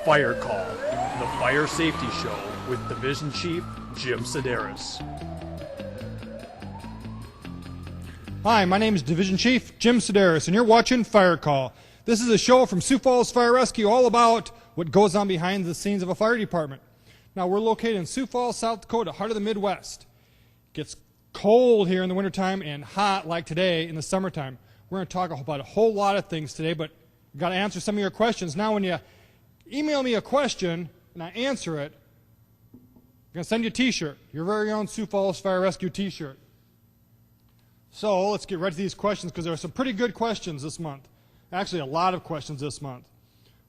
Fire Call, the fire safety show with Division Chief Jim Sideras. Hi, my name is Division Chief Jim Sideras, and you're watching Fire Call. This is a show from Sioux Falls Fire Rescue all about what goes on behind the scenes of a fire department. Now, we're located in Sioux Falls, South Dakota, heart of the Midwest. It gets cold here in the wintertime and hot like today in the summertime. We're going to talk about a whole lot of things today, but we've got to answer some of your questions. Now, when you email me a question and I answer it, I'm going to send you a t-shirt, your very own Sioux Falls Fire Rescue t-shirt. So let's get right to these questions because there are some pretty good questions this month. Actually, a lot of questions this month.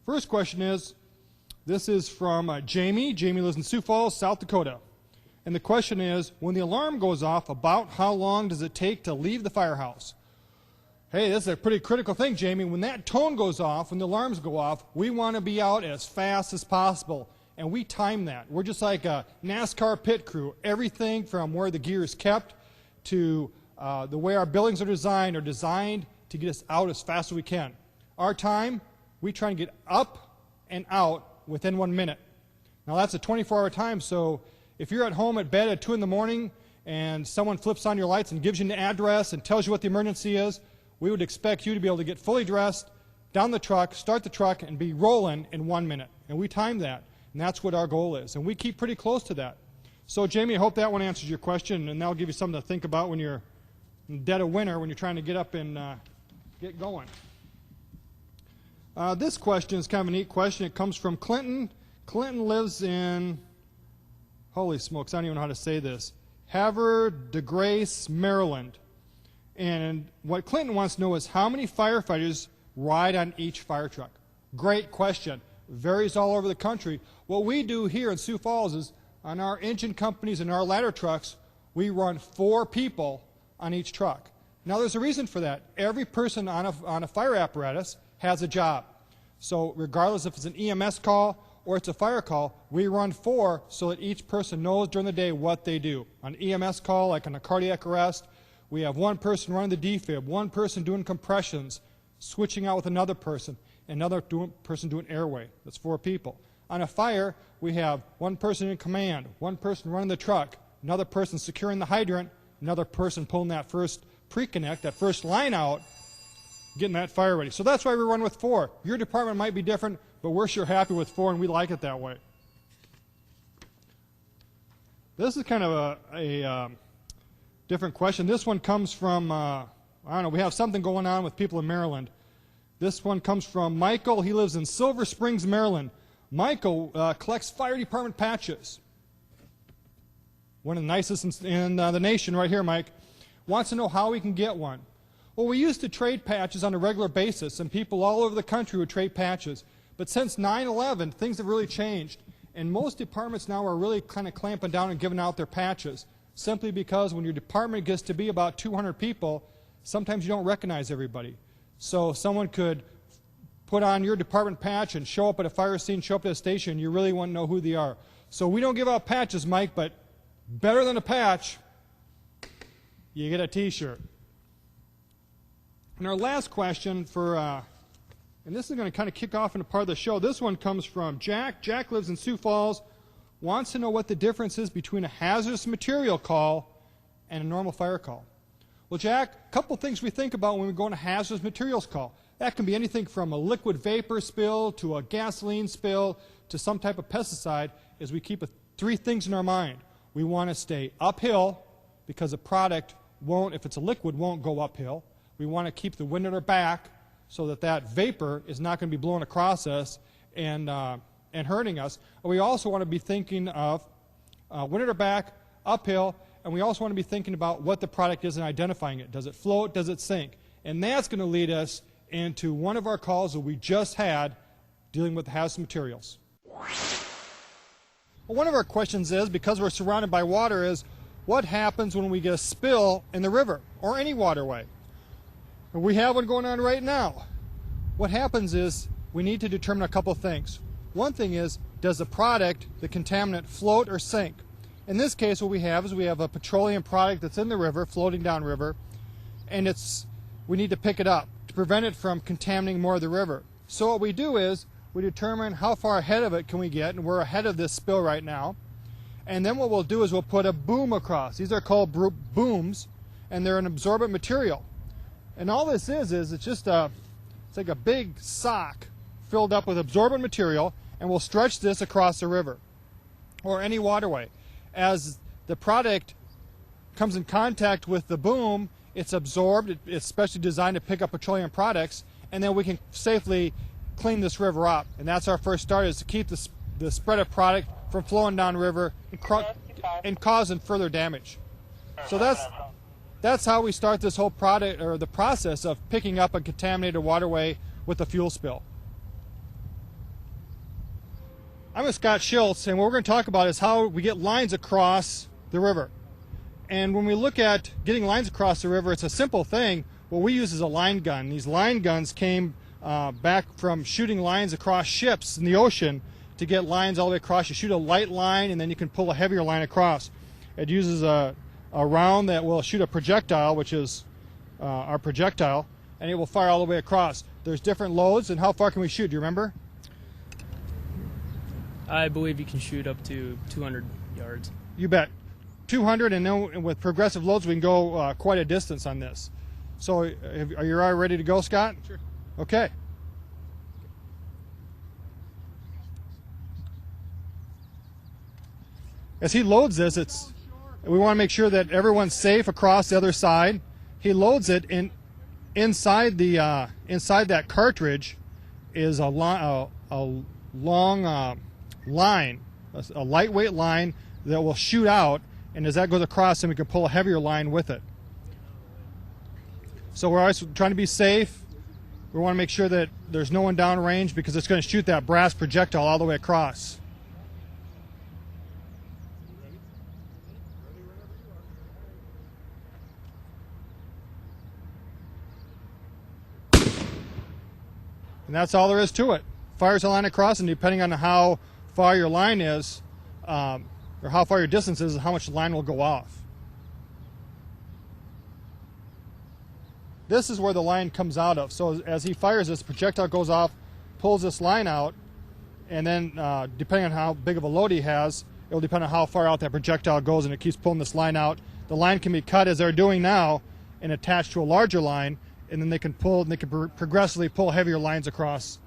First question is, this is from Jamie. Jamie lives in Sioux Falls, South Dakota. And the question is, when the alarm goes off, about how long does it take to leave the firehouse? Hey, this is a pretty critical thing, Jamie. When that tone goes off, when the alarms go off, we want to be out as fast as possible. And we time that. We're just like a NASCAR pit crew. Everything from where the gear is kept to the way our buildings are designed to get us out as fast as we can. Our time, we try and get up and out within 1 minute. Now that's a 24-hour time, so if you're at home at bed at 2 in the morning and someone flips on your lights and gives you an address and tells you what the emergency is, we would expect you to be able to get fully dressed, down the truck, start the truck, and be rolling in 1 minute. And we time that, and that's what our goal is. And we keep pretty close to that. So, Jamie, I hope that one answers your question, and that'll give you something to think about when you're in the dead of winter, when you're trying to get up and get going. This question is kind of a neat question. It comes from Clinton. Clinton lives in, holy smokes, I don't even know how to say this, Havre de Grace, Maryland. And what Clinton wants to know is how many firefighters ride on each fire truck. Great question. Varies all over the country. What we do here in Sioux Falls is on our engine companies and our ladder trucks, we run 4 people on each truck. Now there's a reason for that. Every person on a fire apparatus has a job. So regardless if it's an EMS call or it's a fire call, we run 4 so that each person knows during the day what they do. On EMS call, like on a cardiac arrest, we have 1 person running the defib, 1 person doing compressions, switching out with another person, another person doing airway. That's 4 people. On a fire, we have 1 person in command, 1 person running the truck, another person securing the hydrant, another person pulling that first pre-connect, that first line out, getting that fire ready. So that's why we run with 4. Your department might be different, but we're sure happy with 4, and we like it that way. This is kind of a different question. This one comes from, I don't know, we have something going on with people in Maryland. This one comes from Michael. He lives in Silver Springs, Maryland. Michael collects fire department patches. One of the nicest in the nation right here, Mike. Wants to know how we can get one. Well, we used to trade patches on a regular basis, and people all over the country would trade patches. But since 9/11, things have really changed, and most departments now are really kind of clamping down and giving out their patches, simply because when your department gets to be about 200 people, sometimes you don't recognize everybody. So someone could put on your department patch and show up at a fire scene, show up at a station, you really want to know who they are. So we don't give out patches, Mike, but better than a patch, you get a t-shirt. And our last question for, and this is going to kind of kick off into part of the show. This one comes from Jack. Jack lives in Sioux Falls, wants to know what the difference is between a hazardous material call and a normal fire call. Well, Jack, a couple things we think about when we go on a hazardous materials call. That can be anything from a liquid vapor spill to a gasoline spill to some type of pesticide, is we keep 3 things in our mind. We want to stay uphill because a product won't, if it's a liquid, won't go uphill. We want to keep the wind at our back so that that vapor is not going to be blowing across us and hurting us. And we also want to be thinking of wind at our back, uphill, and we also want to be thinking about what the product is and identifying it. Does it float? Does it sink? And that's going to lead us into one of our calls that we just had dealing with hazardous materials. Well, one of our questions is, because we're surrounded by water, is what happens when we get a spill in the river or any waterway? We have one going on right now. What happens is we need to determine a couple of things. One thing is, does the product, the contaminant, float or sink? In this case, what we have is we have a petroleum product that's in the river, floating downriver, and we need to pick it up to prevent it from contaminating more of the river. So what we do is we determine how far ahead of it can we get, and we're ahead of this spill right now. And then what we'll do is we'll put a boom across. These are called booms, and they're an absorbent material. And all this is it's just it's like a big sock filled up with absorbent material, and we'll stretch this across the river or any waterway. As the product comes in contact with the boom, it's absorbed. It's specially designed to pick up petroleum products, and then we can safely clean this river up. And that's our first start, is to keep the spread of product from flowing down river and causing further damage. So that's how we start this whole product, or the process of picking up a contaminated waterway with a fuel spill. I'm with Scott Schultz, and what we're going to talk about is how we get lines across the river. And when we look at getting lines across the river, it's a simple thing. What we use is a line gun. These line guns came back from shooting lines across ships in the ocean to get lines all the way across. You shoot a light line, and then you can pull a heavier line across. It uses a round that will shoot a projectile, which is our projectile, and it will fire all the way across. There's different loads, and how far can we shoot? Do you remember? I believe you can shoot up to 200 yards. You bet. 200, and then with progressive loads, we can go quite a distance on this. So are you all ready to go, Scott? Sure. Okay. As he loads this, we want to make sure that everyone's safe across the other side. He loads it, and inside that cartridge is a long line, a lightweight line that will shoot out, and as that goes across, then we can pull a heavier line with it. So we're always trying to be safe. We want to make sure that there's no one downrange, because it's going to shoot that brass projectile all the way across. And that's all there is to it. Fires a line across, and depending on how far your line is, or how far your distance is, how much the line will go off. This is where the line comes out of. So as he fires this, projectile goes off, pulls this line out, and then depending on how big of a load he has, it will depend on how far out that projectile goes, and it keeps pulling this line out. The line can be cut, as they're doing now, and attached to a larger line, and then they can progressively pull heavier lines across